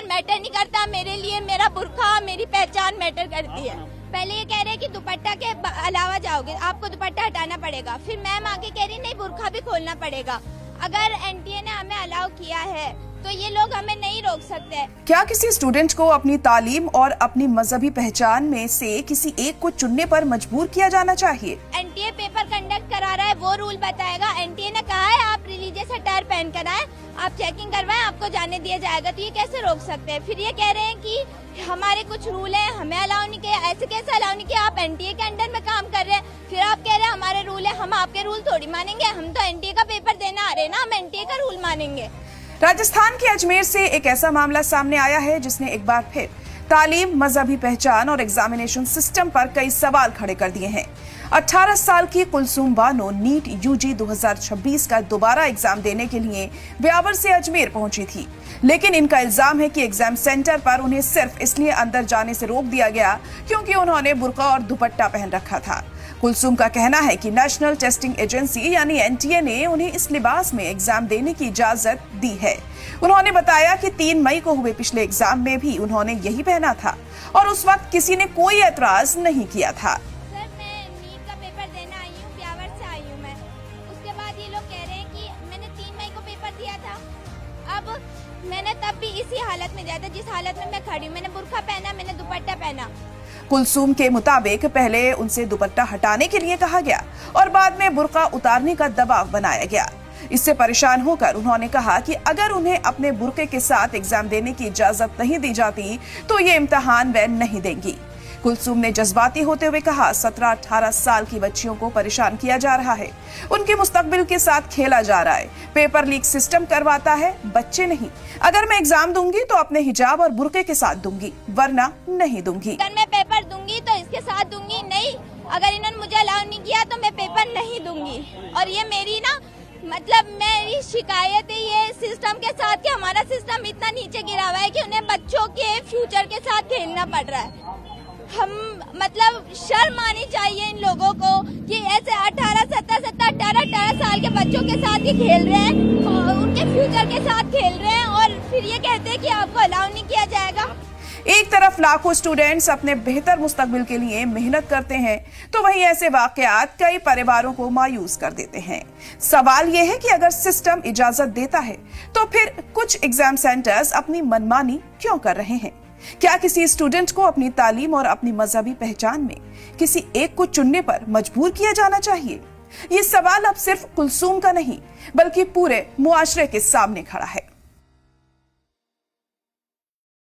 पहचान मैटर नहीं करता, मेरे लिए मेरा बुर्का मेरी पहचान मैटर करती है। पहले ये कह रहे हैं कि दुपट्टा के अलावा जाओगे, आपको दुपट्टा हटाना पड़ेगा। फिर मैम आके कह रही नहीं, बुर्का भी खोलना पड़ेगा। अगर एनटीए ने हमें अलाउ किया है तो ये लोग हमें नहीं रोक सकते। क्या किसी स्टूडेंट को अपनी तालीम और अपनी मजहबी पहचान में से किसी एक को चुनने पर मजबूर किया जाना चाहिए? एनटीए पेपर कंडक्ट करा रहा है, वो रूल बताएगा। एनटीए ने कहा है आप रिलीजियस अटायर पहन कर आए, आप चेकिंग करवाएं, आपको जाने दिया जाएगा। तो ये कैसे रोक सकते हैं? फिर ये कह रहे हैं कि हमारे कुछ रूल है, हमें अलाउ नहीं किया। ऐसे कैसे अलाउ नहीं किया? आप एनटीए के अंडर में काम कर रहे हैं, फिर आप कह रहे हैं हमारे रूल है, हम आपके रूल थोड़ी मानेंगे। हम तो एनटीए का पेपर देने आ रहे हैं ना, हम एनटीए का रूल मानेंगे। राजस्थान के अजमेर से एक ऐसा मामला सामने आया है जिसने एक बार फिर तालीम, मजहबी पहचान और एग्जामिनेशन सिस्टम पर कई सवाल खड़े कर दिए हैं। 18 साल की कुलसूम बानो नीट यूजी 2026 का दोबारा एग्जाम देने के लिए ब्यावर से अजमेर पहुंची थी, लेकिन इनका इल्जाम है कि एग्जाम सेंटर पर उन्हें सिर्फ इसलिए अंदर जाने से रोक दिया गया क्योंकि उन्होंने बुर्का और दुपट्टा पहन रखा था। कुलसूम का कहना है कि नेशनल टेस्टिंग एजेंसी यानी एनटीए ने उन्हें इस लिबास में एग्जाम देने की इजाजत दी है। उन्होंने बताया कि 3 मई को हुए पिछले एग्जाम में भी उन्होंने यही पहना था और उस वक्त किसी ने कोई एतराज नहीं किया था। सर, मैं नीट का पेपर देने आई हूँ, ब्यावर से आई हूँ मैं। उसके बाद ये लोग कह रहे हैं कि मैंने 3 मई को पेपर दिया था। अब मैंने तब भी इसी हालत में दिया था जिस हालत में मैं खड़ी हूँ। मैंने बुर्का पहना, मैंने दुपट्टा पहना। कुलसूम के मुताबिक पहले उनसे दुपट्टा हटाने के लिए कहा गया और बाद में बुर्का उतारने का दबाव बनाया गया। इससे परेशान होकर उन्होंने कहा कि अगर उन्हें अपने बुर्के के साथ एग्जाम देने की इजाजत नहीं दी जाती तो ये इम्तिहान वे नहीं देंगी। कुलसूम ने जज्बाती होते हुए कहा, 17-18 साल की बच्चियों को परेशान किया जा रहा है, उनके मुस्तकबिल के साथ खेला जा रहा है। पेपर लीक सिस्टम करवाता है, बच्चे नहीं। अगर मैं एग्जाम दूंगी तो अपने हिजाब और बुर्के के साथ दूंगी, वरना नहीं दूंगी। अगर मैं पेपर दूंगी तो इसके साथ दूंगी, नहीं अगर इन्होंने मुझे अलाउ नहीं किया तो मैं पेपर नहीं दूंगी। और ये मेरी मेरी शिकायत है ये सिस्टम के साथ कि हमारा सिस्टम इतना नीचे गिरा हुआ है कि उन्हें बच्चों के फ्यूचर के साथ खेलना पड़ रहा है। हम शर्म आनी चाहिए इन लोगों को कि ऐसे 18 साल के बच्चों के साथ ही खेल रहे हैं और उनके फ्यूचर के साथ खेल रहे हैं और फिर ये कहते हैं कि आपको अलाउ नहीं किया जाएगा। एक तरफ लाखों स्टूडेंट्स अपने बेहतर मुस्तकबिल के लिए मेहनत करते हैं तो वहीं ऐसे वाकयात कई परिवारों को मायूस कर देते हैं। सवाल यह है कि अगर सिस्टम इजाजत देता है तो फिर कुछ एग्जाम सेंटर्स अपनी मनमानी क्यों कर रहे हैं? क्या किसी स्टूडेंट को अपनी तालीम और अपनी मजहबी पहचान में किसी एक को चुनने पर मजबूर किया जाना चाहिए? ये सवाल अब सिर्फ कुलसूम का नहीं बल्कि पूरे मुआशरे के सामने खड़ा है।